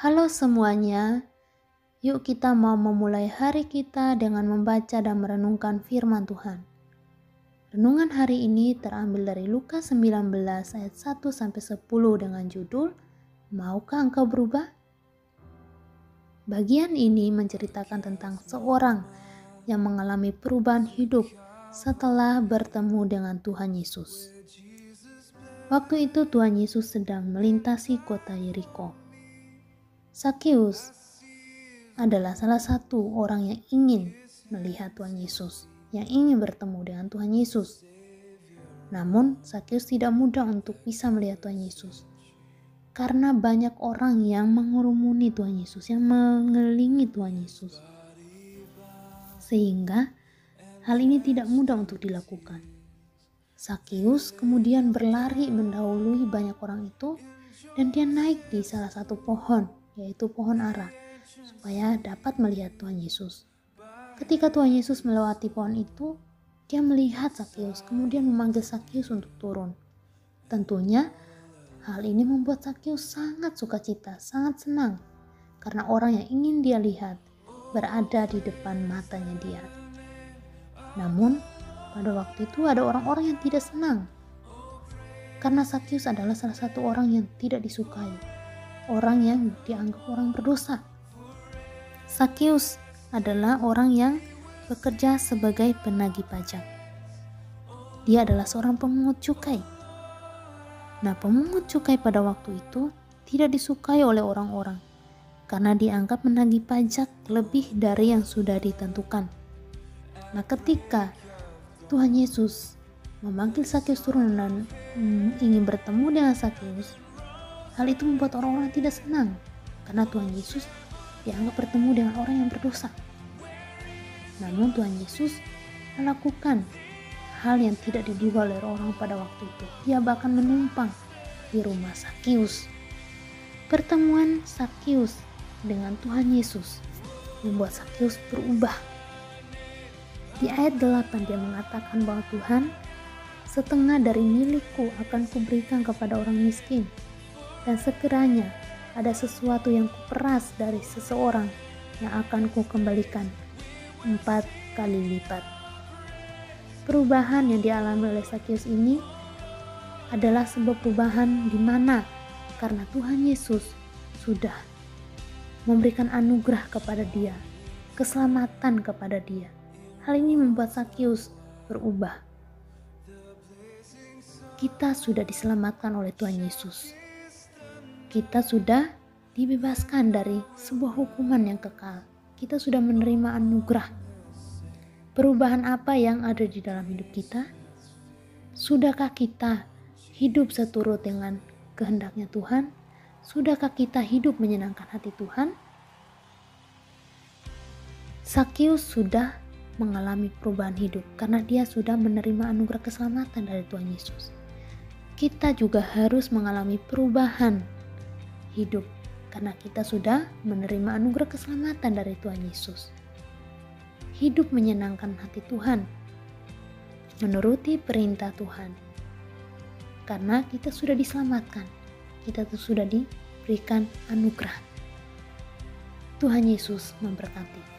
Halo semuanya, yuk kita mau memulai hari kita dengan membaca dan merenungkan firman Tuhan. Renungan hari ini terambil dari Lukas 19 ayat 1-10 dengan judul, Maukah engkau berubah? Bagian ini menceritakan tentang seorang yang mengalami perubahan hidup setelah bertemu dengan Tuhan Yesus. Waktu itu Tuhan Yesus sedang melintasi kota Yeriko. Sakeus adalah salah satu orang yang ingin melihat Tuhan Yesus, yang ingin bertemu dengan Tuhan Yesus. Namun, Sakeus tidak mudah untuk bisa melihat Tuhan Yesus. Karena banyak orang yang mengurumuni Tuhan Yesus, yang mengelilingi Tuhan Yesus. Sehingga, hal ini tidak mudah untuk dilakukan. Sakeus kemudian berlari mendahului banyak orang itu, dan dia naik di salah satu pohon, yaitu pohon ara, supaya dapat melihat Tuhan Yesus. Ketika Tuhan Yesus melewati pohon itu, dia melihat Sakeus, kemudian memanggil Sakeus untuk turun. Tentunya, hal ini membuat Sakeus sangat sukacita, sangat senang, karena orang yang ingin dia lihat berada di depan matanya dia. Namun, pada waktu itu ada orang-orang yang tidak senang, karena Sakeus adalah salah satu orang yang tidak disukai, orang yang dianggap orang berdosa. Sakeus adalah orang yang bekerja sebagai penagih pajak. Dia adalah seorang pemungut cukai. Nah, pemungut cukai pada waktu itu tidak disukai oleh orang-orang karena dianggap menagih pajak lebih dari yang sudah ditentukan. Nah, ketika Tuhan Yesus memanggil Sakeus turun dan ingin bertemu dengan Sakeus, hal itu membuat orang-orang tidak senang karena Tuhan Yesus dianggap bertemu dengan orang yang berdosa. Namun Tuhan Yesus melakukan hal yang tidak diduga oleh orang pada waktu itu. Dia bahkan menumpang di rumah Sakeus. Pertemuan Sakeus dengan Tuhan Yesus membuat Sakeus berubah. Di ayat 8 dia mengatakan bahwa Tuhan, setengah dari milikku akan kuberikan kepada orang miskin. Dan sekiranya ada sesuatu yang kuperas dari seseorang yang akan kukembalikan 4 kali lipat. Perubahan yang dialami oleh Sakeus ini adalah sebuah perubahan di mana karena Tuhan Yesus sudah memberikan anugerah kepada dia, keselamatan kepada dia. Hal ini membuat Sakeus berubah. Kita sudah diselamatkan oleh Tuhan Yesus. Kita sudah dibebaskan dari sebuah hukuman yang kekal. Kita sudah menerima anugerah. Perubahan apa yang ada di dalam hidup kita? Sudahkah kita hidup seturut dengan kehendaknya Tuhan? Sudahkah kita hidup menyenangkan hati Tuhan? Sakeus sudah mengalami perubahan hidup karena dia sudah menerima anugerah keselamatan dari Tuhan Yesus. Kita juga harus mengalami perubahan hidup karena kita sudah menerima anugerah keselamatan dari Tuhan Yesus. Hidup menyenangkan hati Tuhan, menuruti perintah Tuhan, karena kita sudah diselamatkan, kita sudah diberikan anugerah. Tuhan Yesus memberkati.